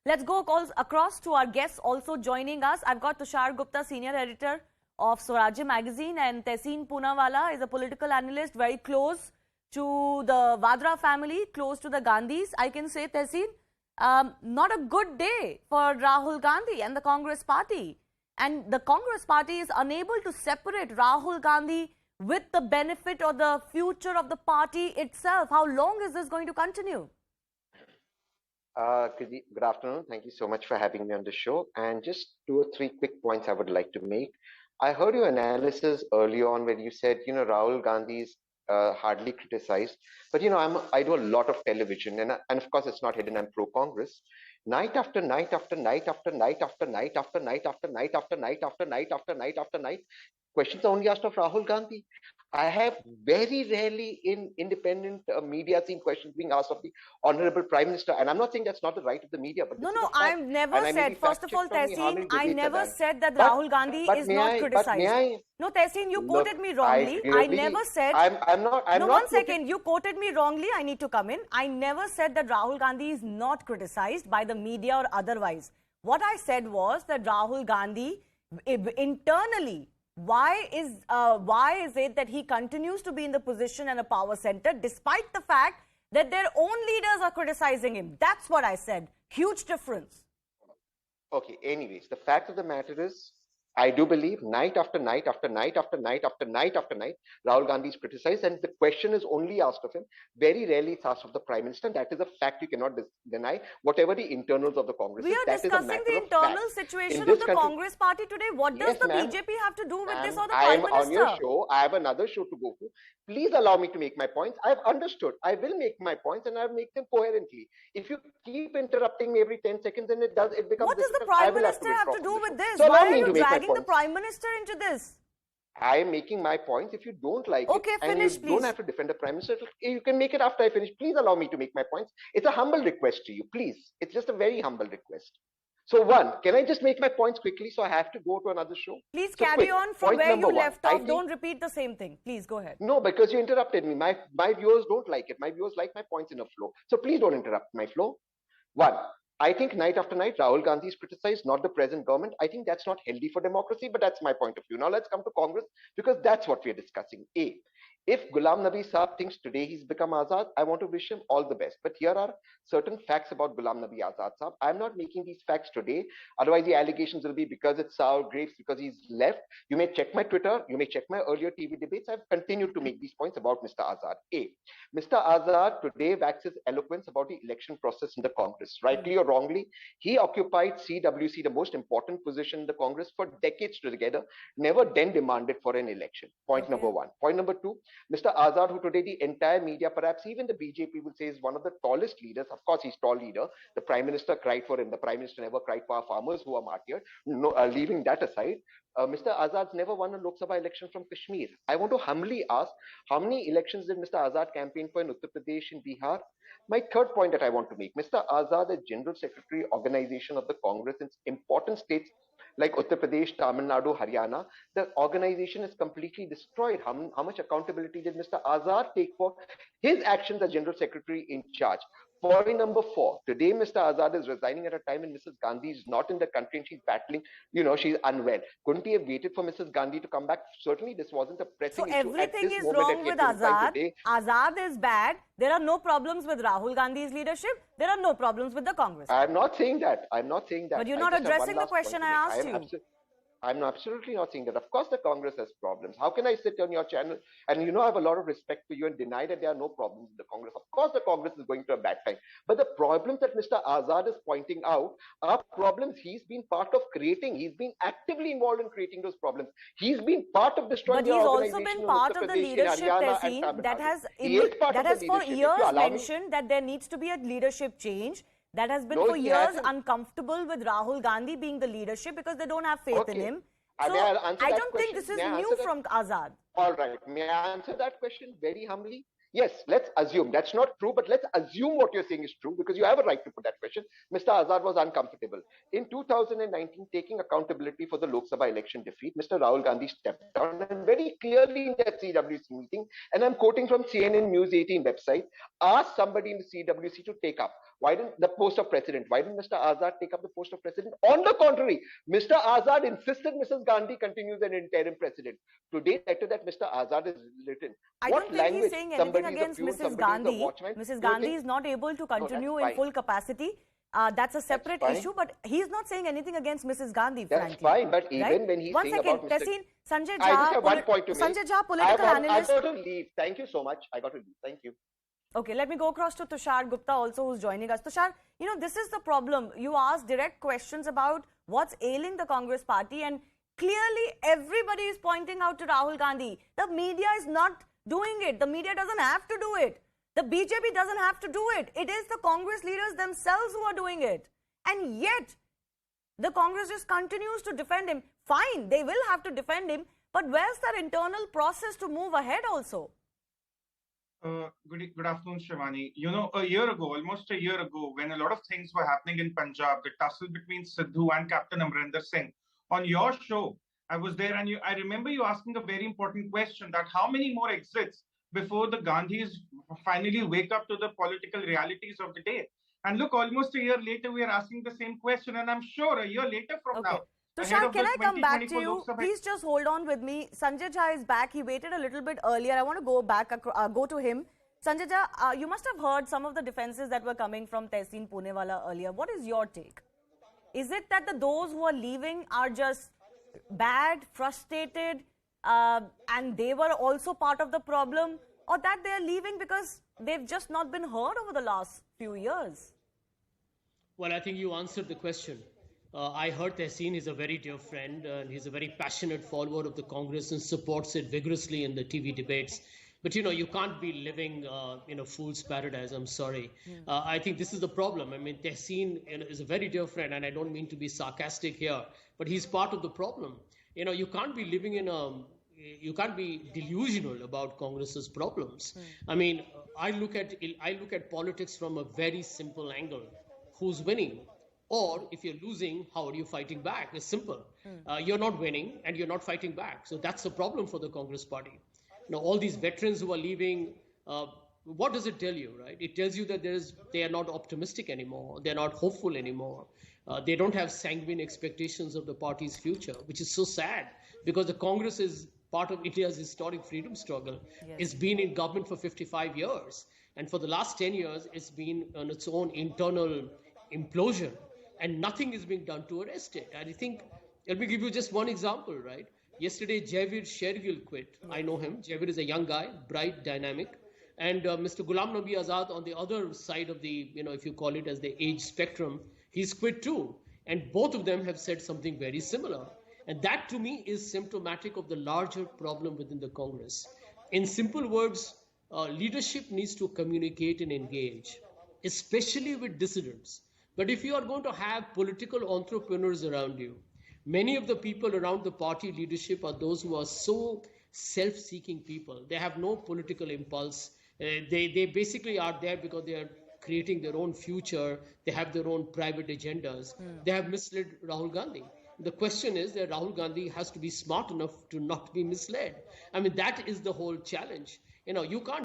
Let's go across to our guests also joining us. I've got Tushar Gupta, senior editor of Swarajya magazine, and Tehseen Poonawala is a political analyst very close to the Vadra family, close to the Gandhis. I can say, Tehseen, not a good day for Rahul Gandhi and the Congress party. And the Congress party is unable to separate Rahul Gandhi with the benefit or the future of the party itself. How long is this going to continue? Good afternoon. Thank you so much for having me on the show. And just 2 or 3 quick points I would like to make. I heard your analysis early on where you said, Rahul Gandhi is hardly criticized. But, I do a lot of television. And of course, it's not hidden. I'm pro-Congress. Night after night after night after night after night after night after night after night after night after night after night, questions are only asked of Rahul Gandhi. I have very rarely in independent media seen questions being asked of the Honorable Prime Minister. And I'm not saying that's not the right of the media. But no, I've never said, first of all, Tehseen, I never said that Rahul Gandhi is not criticized. No, Tehseen, you quoted me wrongly. I never said... I'm not... No, 1 second. You quoted me wrongly. I need to come in. I never said that Rahul Gandhi is not criticized by the media or otherwise. What I said was that Rahul Gandhi, internally, why is it that he continues to be in the position and a power center despite the fact that their own leaders are criticizing him? That's what I said. Huge difference. Okay, anyways, the fact of the matter is, I do believe night after night after night after night after night after night, Rahul Gandhi is criticized, and the question is only asked of him. Very rarely it's asked of the Prime Minister, and that is a fact you cannot deny, whatever the internals of the Congress. We are discussing the internal situation of the Congress party today. What does the BJP have to do with this or the Prime Minister? I am on your show. I have another show to go to. Please allow me to make my points. I have understood. I will make my points, and I will make them coherently. If you keep interrupting me every 10 seconds, then it becomes... What does the Prime Minister have to do with this? So why are you dragging the Prime Minister into this? I am making my points. If you don't like it, and you don't have to defend the Prime Minister, you can make it after I finish. Please allow me to make my points. It's a humble request to you. Please. It's just a very humble request. So one, can I just make my points quickly so I have to go to another show? Please carry on from where you left off. Don't repeat the same thing. Please go ahead. No, because you interrupted me. My viewers don't like it. My viewers like my points in a flow. So please don't interrupt my flow. One, I think night after night, Rahul Gandhi is criticized, not the present government. I think that's not healthy for democracy, but that's my point of view. Now let's come to Congress, because that's what we're discussing. A, if Ghulam Nabi Azad thinks today he's become Azad, I want to wish him all the best. But here are certain facts about Ghulam Nabi Azad Sahab. I'm not making these facts today. Otherwise, the allegations will be because it's sour grapes, because he's left. You may check my Twitter. You may check my earlier TV debates. I've continued to make these points about Mr. Azad. A, Mr. Azad today waxes eloquence about the election process in the Congress. Rightly or wrongly, he occupied CWC, the most important position in the Congress, for decades together, never then demanded for an election. Point number one. Point number two, Mr. Azad, who today the entire media, perhaps even the BJP will say is one of the tallest leaders. Of course, he's tall leader. The Prime Minister cried for him. The Prime Minister never cried for our farmers who are martyred. No, leaving that aside, Mr. Azad's never won a Lok Sabha election from Kashmir. I want to humbly ask, how many elections did Mr. Azad campaign for in Uttar Pradesh and Bihar? My third point that I want to make, Mr. Azad is General Secretary Organization of the Congress in important states like Uttar Pradesh, Tamil Nadu, Haryana. The organization is completely destroyed. How much accountability did Mr. Azad take for his actions as General Secretary in charge? Point number four, today Mr. Azad is resigning at a time when Mrs. Gandhi is not in the country and she's battling, she's unwell. Couldn't he have waited for Mrs. Gandhi to come back? Certainly this wasn't a pressing issue. So everything is wrong with Azad. Azad is bad. There are no problems with Rahul Gandhi's leadership. There are no problems with the Congress. I'm not saying that. But you're not addressing the question I asked you. I'm absolutely not saying that. Of course, the Congress has problems. How can I sit on your channel and I have a lot of respect for you and deny that there are no problems in the Congress? Of course, the Congress is going through a bad time. But the problems that Mr. Azad is pointing out are problems he's been part of creating. He's been actively involved in creating those problems. He's been part of destroying the organization. But he's also been part of the leadership, Tehseen, that has for years mentioned that there needs to be a leadership change. That has been for years uncomfortable with Rahul Gandhi being the leadership because they don't have faith in him. So I don't think this is new from Azad. All right. May I answer that question very humbly? Yes, let's assume. That's not true, but let's assume what you're saying is true because you have a right to put that question. Mr. Azad was uncomfortable. In 2019, taking accountability for the Lok Sabha election defeat, Mr. Rahul Gandhi stepped down and very clearly in that CWC meeting, and I'm quoting from CNN News 18 website, asked somebody in the CWC to take up Why didn't the post of president? Why didn't Mr. Azad take up the post of president? On the contrary, Mr. Azad insisted Mrs. Gandhi continues an interim president. Today, letter that Mr. Azad has written. I What don't think language? he's saying anything Somebody is a against peon, Mrs. somebody is a Gandhi. watchman. Mrs. Do you Gandhi think- is not able to continue in fine. full capacity. That's a separate fine. issue, but he's not saying anything against Mrs. Gandhi, That's frankly. fine, but even right? when he's One saying second, about Mr. Tessin, Sanjay I just Jha, have one point to make. Sanjay Jha, political analyst. I got to leave. Thank you so much. I got to leave. Thank you. Okay, let me go across to Tushar Gupta also, who's joining us. Tushar, you know, this is the problem. You ask direct questions about what's ailing the Congress party, and clearly everybody is pointing out to Rahul Gandhi. The media is not doing it. The media doesn't have to do it. The BJP doesn't have to do it. It is the Congress leaders themselves who are doing it. And yet, the Congress just continues to defend him. Fine, they will have to defend him, but where's that internal process to move ahead also? Good afternoon, Shivani. You know, almost a year ago, when a lot of things were happening in Punjab, the tussle between Sidhu and Captain Amrinder Singh, on your show, I was there, and I remember you asking a very important question, that how many more exits before the Gandhis finally wake up to the political realities of the day? And look, almost a year later, we are asking the same question, and I'm sure a year later from now, Tushar, can I come back to you? Please just hold on with me. Sanjay Jha is back. He waited a little bit earlier. I want to go back, go to him. Sanjay Jha, you must have heard some of the defenses that were coming from Tehseen Poonewala earlier. What is your take? Is it that those who are leaving are just bad, frustrated, and they were also part of the problem, or that they are leaving because they've just not been heard over the last few years? Well, I think you answered the question. I heard Tehseen is a very dear friend, and he's a very passionate follower of the Congress and supports it vigorously in the TV debates. But, you know, you can't be living in a fool's paradise. I'm sorry. I think this is the problem. I mean, Tehseen is a very dear friend, and I don't mean to be sarcastic here, but he's part of the problem. You know, you can't be living in you can't be delusional about Congress's problems. I mean, I look at politics from a very simple angle. Who's winning? Or if you're losing, how are you fighting back? It's simple. You're not winning and you're not fighting back. So that's the problem for the Congress party. You know, all these veterans who are leaving, what does it tell you, right? It tells you that they are not optimistic anymore. They're not hopeful anymore. They don't have sanguine expectations of the party's future, which is so sad, because the Congress is part of India's historic freedom struggle. Yes. It's been in government for 55 years. And for the last 10 years, it's been on its own internal implosion. And nothing is being done to arrest it. And I think, let me give you just one example, right? Yesterday, Javid Shergill quit. I know him. Javid is a young guy, bright, dynamic. And Mr. Ghulam Nabi Azad on the other side of the, you know, if you call it as the age spectrum, he's quit too. And both of them have said something very similar. And that to me is symptomatic of the larger problem within the Congress. In simple words, leadership needs to communicate and engage, especially with dissidents. But if you are going to have political entrepreneurs around you, many of the people around the party leadership are those who are so self-seeking people. They have no political impulse. They basically are there because they are creating their own future. They have their own private agendas. They have misled Rahul Gandhi. The question is that Rahul Gandhi has to be smart enough to not be misled. I mean, that is the whole challenge. You know, you can't